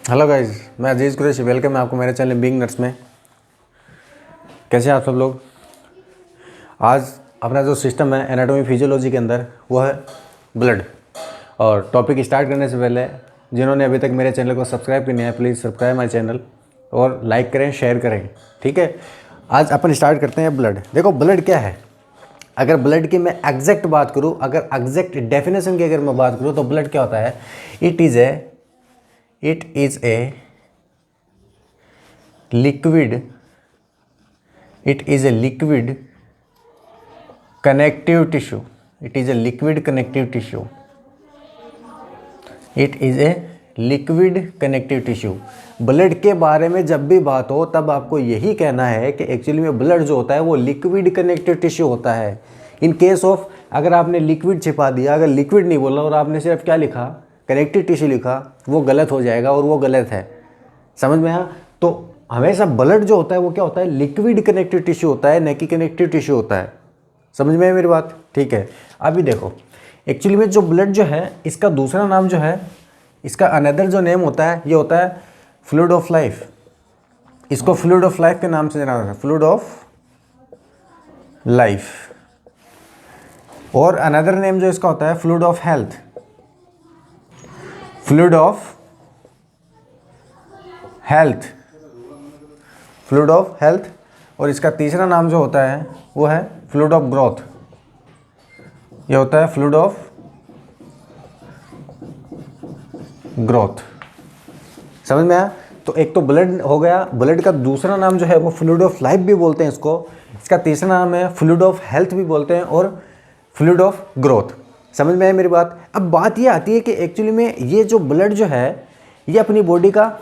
Hello guys, मैं अजीज़ Qureshi. Welcome है आपको मेरे चैनल बीइंग नर्स में। कैसे हैं आप सब लोग। आज अपना जो सिस्टम है एनाटॉमी फिजियोलॉजी के अंदर वो है ब्लड। और टॉपिक स्टार्ट करने से पहले जिन्होंने अभी तक मेरे चैनल को सब्सक्राइब नहीं है, प्लीज़ सब्सक्राइब माई चैनल और लाइक करें, शेयर करें। ठीक है, आज अपन स्टार्ट करते हैं ब्लड। देखो ब्लड क्या है। अगर ब्लड की मैं एग्जैक्ट बात करूँ, अगर एग्जैक्ट डेफिनेशन की अगर मैं बात करूँ तो ब्लड क्या होता है। It is a liquid it is a liquid connective tissue it is a liquid connective tissue it is a liquid connective tissue। Blood के बारे में जब भी बात हो तब आपको यही कहना है कि एक्चुअली में ब्लड जो होता है वो लिक्विड कनेक्टिव टिश्यू होता है। इन केस ऑफ अगर आपने लिक्विड छिपा दिया, अगर लिक्विड नहीं बोला और आपने सिर्फ क्या लिखा, कनेक्टिव टिश्यू लिखा, वो गलत हो जाएगा और वो गलत है। समझ में आया। तो हमेशा ब्लड जो होता है वो क्या होता है, लिक्विड कनेक्टिव टिश्यू होता है, न कि कनेक्टिव टिश्यू होता है। समझ में है मेरी बात। ठीक है, अभी देखो एक्चुअली में जो ब्लड जो है इसका दूसरा नाम जो है, इसका अनदर जो नेम होता है ये होता है फ्लूइड ऑफ लाइफ। इसको फ्लूइड ऑफ लाइफ के नाम से जाना जाता है, फ्लूइड ऑफ लाइफ। और अनदर नेम जो इसका होता है fluid of health, fluid of health, fluid of health. और इसका तीसरा नाम जो होता है वो है फ्लूइड ऑफ ग्रोथ। ये होता है फ्लूइड ऑफ ग्रोथ। समझ में आया। तो एक तो ब्लड हो गया, ब्लड का दूसरा नाम जो है वो फ्लूइड ऑफ लाइफ भी बोलते हैं इसको। इसका तीसरा नाम है फ्लूइड ऑफ हेल्थ भी बोलते हैं और फ्लूइड ऑफ ग्रोथ। समझ में आया मेरी बात। अब बात ये आती है कि एक्चुअली में ये जो ब्लड जो है ये अपनी बॉडी का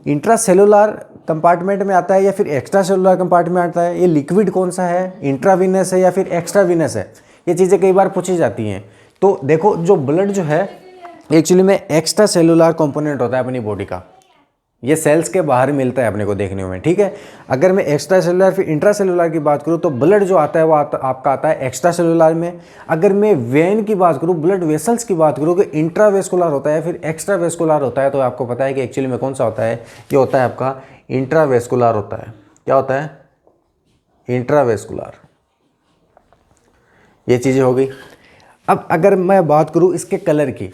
इंट्रा सेलुलर कंपार्टमेंट में आता है या फिर एक्स्ट्रा सेलुलर कंपार्टमेंट में आता है। ये लिक्विड कौन सा है, इंट्रावीनस है या फिर एक्स्ट्रावीनस है, ये चीज़ें कई बार पूछी जाती हैं। तो देखो जो ब्लड जो है एक्चुअली में एक्स्ट्रा सेलुलर कंपोनेंट होता है अपनी बॉडी का। ये सेल्स के बाहर मिलता है अपने को देखने में। ठीक है, अगर मैं एक्स्ट्रा सेलुलर फिर इंट्रा सेलुलर की बात करूँ तो ब्लड जो आता है वो आपका आता है एक्स्ट्रा सेलुलर में। अगर मैं वेन की बात करूँ, ब्लड वेसल्स की बात करूँ कि इंट्रावेस्कुलर होता है फिर एक्स्ट्रा वेस्कुलर होता है, तो आपको पता है कि एक्चुअली में कौन सा होता है, ये होता है आपका इंट्रावेस्कुलर होता है। क्या होता है, इंट्रावेस्कुलर। ये चीज़ें हो गई। अब अगर मैं बात करूँ इसके कलर की,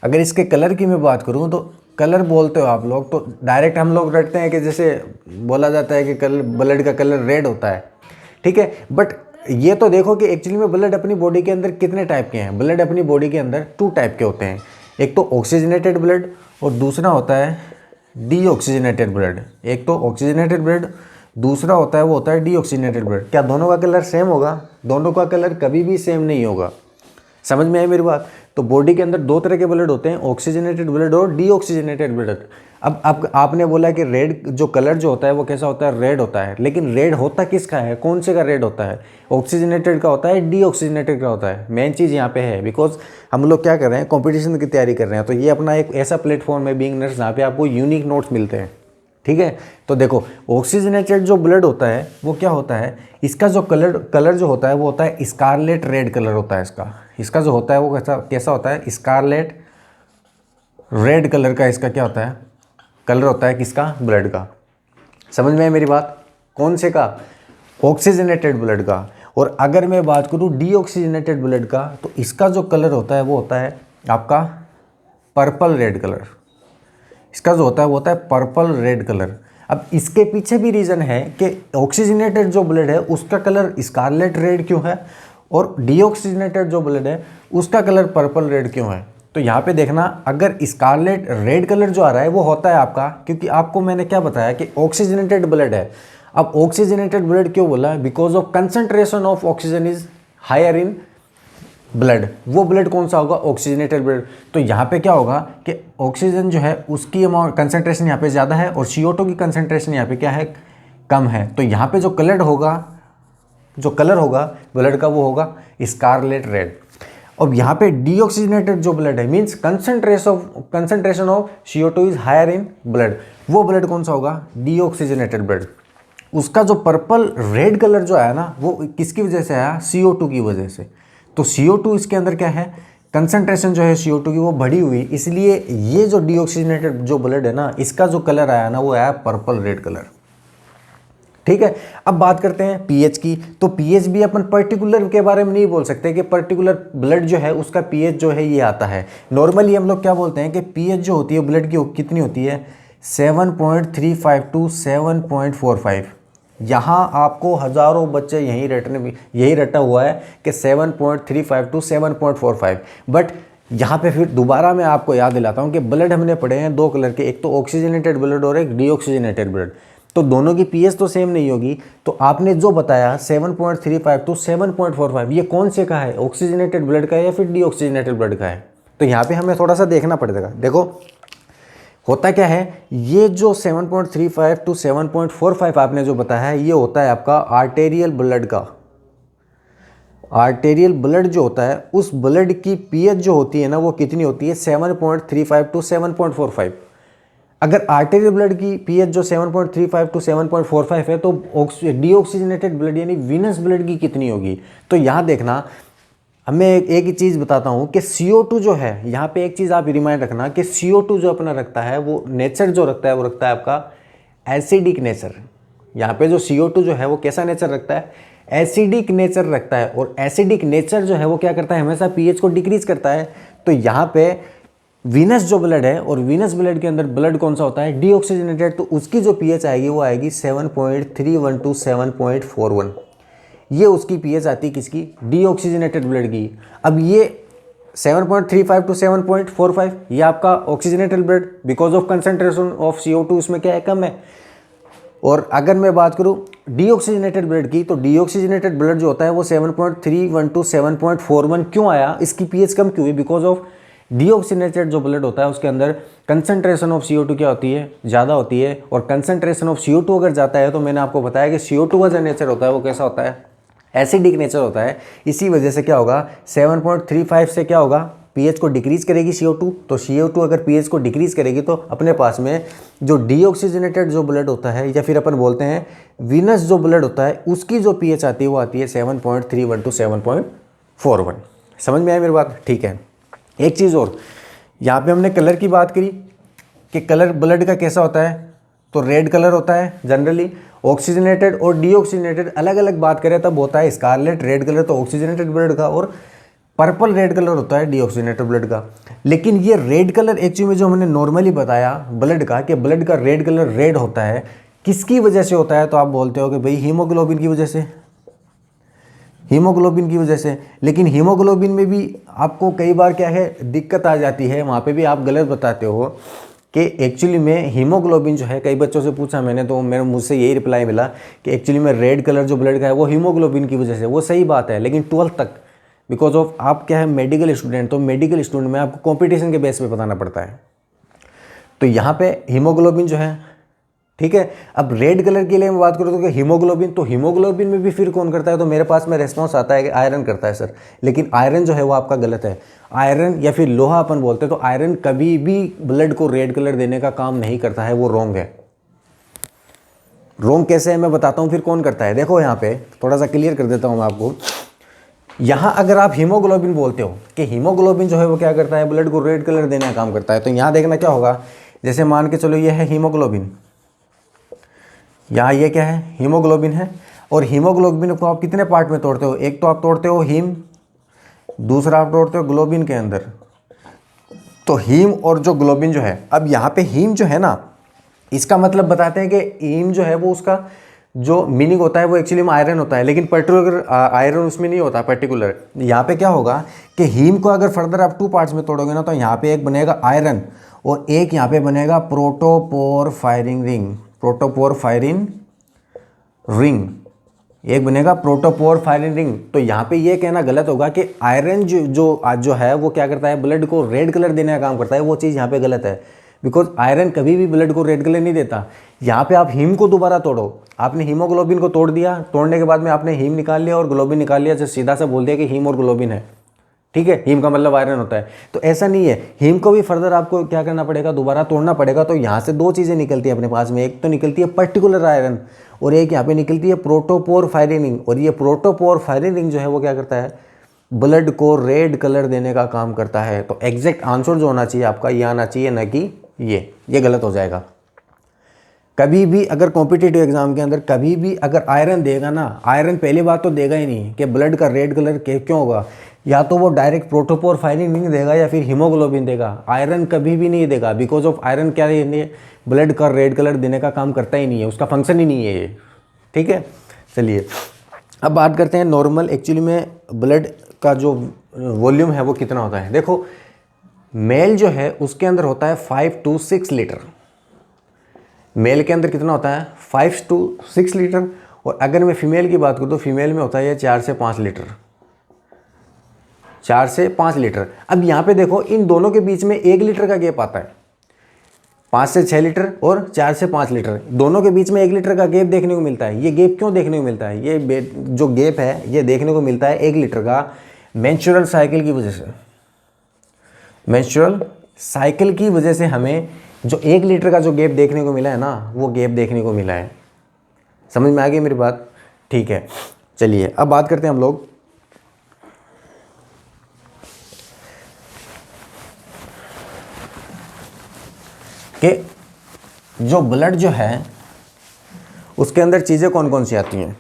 अगर इसके कलर की मैं बात करूँ तो कलर बोलते हो आप लोग तो डायरेक्ट हम लोग रटते हैं कि जैसे बोला जाता है कि कलर, ब्लड का कलर रेड होता है। ठीक है, बट ये तो देखो कि एक्चुअली में ब्लड अपनी बॉडी के अंदर कितने टाइप के हैं। ब्लड अपनी बॉडी के अंदर 2 टाइप के होते हैं, एक तो ऑक्सीजनेटेड ब्लड और दूसरा होता है डीऑक्सीजनेटेड ब्लड। एक तो ऑक्सीजनेटेड ब्लड, दूसरा होता है वो होता है डीऑक्सीजनेटेड ब्लड। क्या दोनों का कलर सेम होगा? दोनों का कलर कभी भी सेम नहीं होगा। समझ में आई मेरी बात। तो बॉडी के अंदर 2 तरह के ब्लड होते हैं, ऑक्सीजनेटेड ब्लड और डीऑक्सीजनेटेड ब्लड। अब आपने बोला कि रेड जो कलर जो होता है वो कैसा होता है, रेड होता है। लेकिन रेड होता किसका है, कौन से का रेड होता है? ऑक्सीजनेटेड का होता है, डीऑक्सीजनेटेड का होता है। मेन चीज़ यहाँ पे है, बिकॉज हम लोग क्या कर रहे हैं, कंपटीशन की तैयारी कर रहे हैं। तो ये अपना एक ऐसा प्लेटफॉर्म है बीइंग नर्स जहाँ पे आपको यूनिक नोट्स मिलते हैं। ठीक है, तो देखो ऑक्सीजनेटेड जो ब्लड होता है वो क्या होता है, इसका जो कलर जो होता है वो होता है स्कारलेट रेड कलर होता है इसका जो होता है वो कैसा होता है, स्कारलेट रेड कलर का इसका क्या होता है, कलर होता है किसका, ब्लड का। समझ में है मेरी बात। कौन से का, ऑक्सीजनेटेड ब्लड का। और अगर मैं बात करूँ डीऑक्सीजनेटेड ब्लड का तो इसका जो कलर होता है वो होता है आपका पर्पल रेड कलर। इसका जो होता है वो होता है पर्पल रेड कलर। अब इसके पीछे भी रीज़न है कि ऑक्सीजनेटेड जो ब्लड है उसका कलर स्कारलेट रेड क्यों है और डीऑक्सीजनेटेड जो ब्लड है उसका कलर पर्पल रेड क्यों है। तो यहाँ पे देखना, अगर स्कारलेट रेड कलर जो आ रहा है वो होता है आपका, क्योंकि आपको मैंने क्या बताया कि ऑक्सीजनेटेड ब्लड है। अब ऑक्सीजनेटेड ब्लड क्यों बोला, because of concentration of oxygen is higher in blood. वो ब्लड कौन सा होगा, ऑक्सीजनेटेड ब्लड। तो यहाँ पे क्या होगा कि ऑक्सीजन जो है उसकी अमाउंट कंसंट्रेशन यहाँ पे ज़्यादा है और CO2 की कंसंट्रेशन यहाँ पे क्या है, कम है। तो यहाँ पे जो कलर होगा ब्लड का वो होगा स्कारलेट रेड। अब यहाँ पे डीऑक्सीजनेटेड जो ब्लड है means concentration of CO2 is higher in blood, वो ब्लड कौन सा होगा, डीऑक्सीजनेटेड ब्लड। उसका जो पर्पल रेड कलर जो आया ना वो किसकी वजह से आया, CO2 की वजह से। तो CO2 इसके अंदर क्या है, कंसंट्रेशन जो है CO2 की वो बढ़ी हुई, इसलिए ये जो डीऑक्सीजनेटेड जो ब्लड है ना, इसका जो कलर आया ना वो आया पर्पल रेड कलर। ठीक है, अब बात करते हैं पीएच की। तो पीएच भी अपन पर्टिकुलर के बारे में नहीं बोल सकते कि पर्टिकुलर ब्लड जो है उसका पीएच जो है ये आता है। नॉर्मली हम लोग क्या बोलते हैं कि पीएच जो होती है ब्लड की कितनी होती है, 7.35 टू 7.45। यहाँ आपको हज़ारों बच्चे यही रटा हुआ है कि 7.35 टू 7.45। बट यहाँ पे फिर दोबारा मैं आपको याद दिलाता हूँ कि ब्लड हमने पढ़े हैं दो कलर के, एक तो ऑक्सीजनेटेड ब्लड और एक डीऑक्सीजनेटेड ब्लड। तो दोनों की पीएच तो सेम नहीं होगी। तो आपने जो बताया 7.35 टू 7.45, ये कौन से का है, ऑक्सीजनेटेड ब्लड का है या फिर डीऑक्सीजनेटेड ब्लड का है? तो यहाँ पे हमें थोड़ा सा देखना पड़ेगा। देखो होता क्या है, ये जो 7.35 टू 7.45 आपने जो बताया है ये होता है आपका आर्टेरियल ब्लड का। आर्टेरियल ब्लड जो होता है उस ब्लड की पीएच जो होती है ना वो कितनी होती है, 7.35 टू 7.45। अगर आर्टेरियल ब्लड की पीएच जो 7.35 टू 7.45 है तो डीऑक्सीजनेटेड ब्लड यानी वीनस ब्लड की कितनी होगी? तो यहाँ देखना, हमें एक ही चीज़ बताता हूँ कि CO2 जो है, यहाँ पे एक चीज़ आप रिमाइंड रखना कि CO2 जो अपना रखता है वो नेचर जो रखता है वो रखता है आपका एसिडिक नेचर। यहाँ पे जो CO2 जो है वो कैसा नेचर रखता है, एसिडिक नेचर रखता है। और एसिडिक नेचर जो है वो क्या करता है, हमेशा पीएच को डिक्रीज करता है। तो यहाँ पे वीनस जो ब्लड है और वीनस ब्लड के अंदर ब्लड कौन सा होता है, डीऑक्सीजनेटेड, तो उसकी जो पीएच आएगी वो आएगी 7.31 टू 7.41। ये उसकी पीएच आती है किसकी, डीऑक्सीजनेटेड ब्लड की। अब ये 7.35 टू 7.45 ये आपका oxygenated blood, because of concentration of CO2 उसमें क्या है, कम है। और अगर मैं बात करूं डीऑक्सीजनेटेड ब्लड की, तो डीऑक्सीजनेटेड ब्लड जो होता है वो 7.31 टू 7.41 क्यों आया, इसकी पीएच कम क्यों हुई, बिकॉज ऑफ डीऑक्सीजनेटेड जो ब्लड होता है उसके अंदर कंसंट्रेशन ऑफ CO2 क्या होती है, ज़्यादा होती है। और कंसंट्रेशन ऑफ CO2 अगर जाता है तो मैंने आपको बताया कि CO2 का जो नेचर होता है वो कैसा होता है, एसिडिक नेचर होता है। इसी वजह से क्या होगा, 7.35 से क्या होगा, पीएच को डिक्रीज करेगी CO2। तो CO2 अगर पीएच को डिक्रीज करेगी तो अपने पास में जो डीऑक्सीजनेटेड जो ब्लड होता है या फिर अपन बोलते हैं वीनस जो ब्लड होता है उसकी जो पीएच आती है वो आती है 7.31 टू 7.41। समझ में आया मेरी बात? ठीक है, एक चीज़ और, यहाँ पे हमने कलर की बात करी कि कलर ब्लड का कैसा होता है, तो रेड कलर होता है जनरली। ऑक्सीजनेटेड और डीऑक्सीजनेटेड अलग अलग बात करें तब होता है स्कारलेट रेड कलर तो ऑक्सीजनेटेड ब्लड का, और पर्पल रेड कलर होता है डीऑक्सीजनेटेड ब्लड का। लेकिन ये रेड कलर एक्चुअली में जो हमने नॉर्मली बताया ब्लड का कि ब्लड का रेड कलर रेड होता है, किसकी वजह से होता है, तो आप बोलते हो कि भाई हीमोग्लोबिन की वजह से, हीमोग्लोबिन की वजह से। लेकिन हीमोग्लोबिन में भी आपको कई बार क्या है दिक्कत आ जाती है, वहाँ पे भी आप गलत बताते हो कि एक्चुअली में हीमोग्लोबिन जो है, कई बच्चों से पूछा मैंने तो मेरे मुझसे यही रिप्लाई मिला कि एक्चुअली में रेड कलर जो ब्लड का है वो हीमोग्लोबिन की वजह से। वो सही बात है, लेकिन 12th तक, बिकॉज ऑफ आप क्या है मेडिकल स्टूडेंट, तो मेडिकल स्टूडेंट में आपको कॉम्पिटिशन के बेस पे बताना पड़ता है। तो यहाँ पे हीमोग्लोबिन जो है, ठीक है। अब रेड कलर के लिए मैं बात करूँ तो हीमोग्लोबिन, तो हीमोग्लोबिन में भी फिर कौन करता है, तो मेरे पास में रेस्पॉन्स आता है कि आयरन करता है सर। लेकिन आयरन जो है वो आपका गलत है। आयरन या फिर लोहा अपन बोलते हैं, तो आयरन कभी भी ब्लड को रेड कलर देने का काम नहीं करता है, वो रॉन्ग है। रॉन्ग कैसे है मैं बताता हूँ, फिर कौन करता है। देखो यहाँ पे थोड़ा सा क्लियर कर देता हूँ मैं आपको। यहाँ अगर आप हीमोग्लोबिन बोलते हो कि हीमोग्लोबिन जो है वो क्या करता है, ब्लड को रेड कलर देने का काम करता है, तो यहाँ देखना क्या होगा, जैसे मान के चलो ये है हीमोग्लोबिन, यहाँ ये क्या है हीमोग्लोबिन है। और हीमोग्लोबिन को आप कितने पार्ट में तोड़ते हो, एक तो आप तोड़ते हो हीम, दूसरा आप तोड़ते हो ग्लोबिन के अंदर। तो हीम और जो ग्लोबिन जो है, अब यहाँ पे हीम जो है ना, इसका मतलब बताते हैं कि हीम जो है वो उसका जो मीनिंग होता है वो एक्चुअली में आयरन होता है, लेकिन पर्टिकुलर आयरन उसमें नहीं होता पर्टिकुलर। यहाँ पे क्या होगा कि हीम को अगर फर्दर आप 2 पार्ट्स में तोड़ोगे ना, तो यहाँ पे एक बनेगा आयरन और एक यहाँ पे बनेगा प्रोटोपोर फायरिंग रिंग, प्रोटोपोर फायरिंग रिंग, एक बनेगा प्रोटोपोर फायरिंग रिंग। तो यहाँ पे ये कहना गलत होगा कि आयरन जो है वो क्या करता है, ब्लड को रेड कलर देने का काम करता है, वो चीज़ यहाँ पे गलत है। बिकॉज आयरन कभी भी ब्लड को रेड कलर नहीं देता। यहाँ पे आप हीम को दोबारा तोड़ो, आपने हीमोग्लोबिन को तोड़ दिया, तोड़ने के बाद में आपने हीम निकाल लिया और ग्लोबिन निकाल लिया, जो सीधा सा बोल दिया कि हीम और ग्लोबिन है, ठीक है। हीम का मतलब आयरन होता है, तो ऐसा नहीं है। हीम को भी फर्दर आपको क्या करना पड़ेगा, दोबारा तोड़ना पड़ेगा। तो यहाँ से 2 चीज़ें निकलती है अपने पास में, एक तो निकलती है पर्टिकुलर आयरन और एक यहाँ पे निकलती है प्रोटोपोर फायरिंग रिंग। और ये प्रोटोपोर फायरिंग रिंग जो है वो क्या करता है, ब्लड को रेड कलर देने का काम करता है। तो एग्जैक्ट आंसर जो होना चाहिए आपका ये आना चाहिए, ना कि ये गलत हो जाएगा। कभी भी अगर कॉम्पिटिटिव एग्जाम के अंदर कभी भी अगर आयरन देगा ना, आयरन पहली बात तो देगा ही नहीं कि ब्लड का रेड कलर क्यों होगा, या तो वो डायरेक्ट प्रोटोपोरफायरिन नहीं देगा या फिर हीमोग्लोबिन देगा। आयरन कभी भी नहीं देगा, बिकॉज ऑफ आयरन क्या है, ब्लड का रेड कलर देने का काम करता ही नहीं है, उसका फंक्शन ही नहीं है ये। ठीक है, चलिए अब बात करते हैं नॉर्मल एक्चुअली में ब्लड का जो वॉल्यूम है वो कितना होता है। देखो मेल जो है उसके अंदर होता है 5 to 6 लीटर। मेल के अंदर कितना होता है 5 to 6 लीटर, और अगर मैं फीमेल की बात करूँ तो फीमेल में होता है 4 से 5 लीटर, 4 से 5 लीटर। अब यहाँ पे देखो इन दोनों के बीच में 1 लीटर का गैप आता है, 5 से 6 लीटर और 4 से 5 लीटर, दोनों के बीच में 1 लीटर का गैप देखने को मिलता है। ये गैप क्यों देखने को मिलता है, ये जो गैप है ये देखने को मिलता है 1 लीटर का मेंस्ट्रुअल साइकिल की वजह से। मेंस्ट्रुअल साइकिल की वजह से हमें जो 1 लीटर का जो गैप देखने को मिला है ना, वो गैप देखने को मिला है। समझ में आ गई मेरी बात? ठीक है, चलिए अब बात करते हैं हम लोग कि जो ब्लड जो है उसके अंदर चीज़ें कौन कौन सी आती हैं।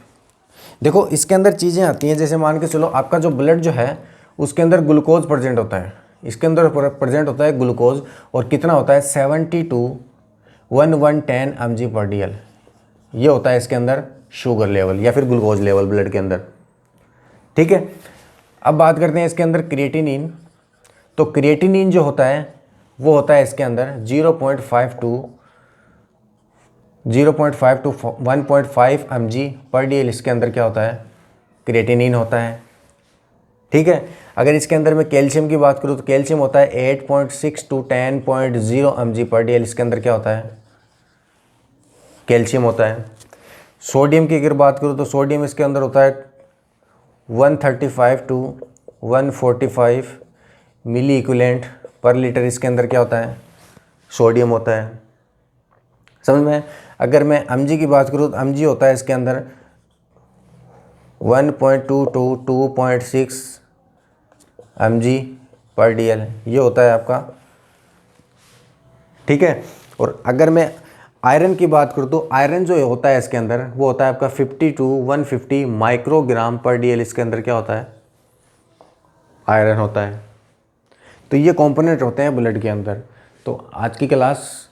देखो इसके अंदर चीज़ें आती हैं, जैसे मान के चलो आपका जो ब्लड जो है उसके अंदर ग्लूकोज प्रेजेंट होता है, इसके अंदर प्रेजेंट होता है ग्लूकोज, और कितना होता है 70 to 110 mg/dl। ये होता है इसके अंदर शुगर लेवल या फिर ग्लूकोज लेवल ब्लड के अंदर। ठीक है, अब बात करते हैं इसके अंदर क्रिएटिनिन। तो क्रिएटिनिन जो होता है वो होता है इसके अंदर 0.5 to 1.5 mg/dl। इसके अंदर क्या होता है क्रिएटिनिन होता है। ठीक है, अगर इसके अंदर मैं कैल्शियम की बात करूँ तो कैल्शियम होता है 8.6 to 10.0 mg/dl। इसके अंदर क्या होता है कैल्शियम होता है। सोडियम की अगर बात करूँ तो सोडियम इसके अंदर होता है 135 to 145 milliequivalent per litre. इसके अंदर क्या होता है सोडियम होता है। समझ में? अगर मैं mg की बात करूँ तो mg होता है इसके अंदर 1.2 to 2.6 mg/dl, ये होता है आपका। ठीक है, और अगर मैं आयरन की बात करूँ तो आयरन जो होता है इसके अंदर वो होता है आपका 50 to 150 माइक्रोग्राम/dl। इसके अंदर क्या होता है आयरन होता है। तो ये कंपोनेंट होते हैं ब्लड के अंदर। तो आज की क्लास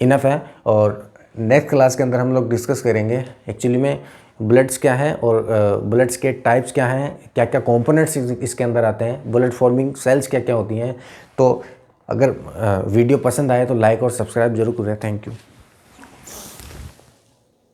इनफ है, और नेक्स्ट क्लास के अंदर हम लोग डिस्कस करेंगे एक्चुअली में ब्लड्स क्या हैं और ब्लड्स के टाइप्स क्या हैं, क्या क्या कंपोनेंट्स इसके अंदर आते हैं, ब्लड फॉर्मिंग सेल्स क्या क्या होती हैं। तो अगर वीडियो पसंद आए तो लाइक और सब्सक्राइब जरूर करें। Thank you.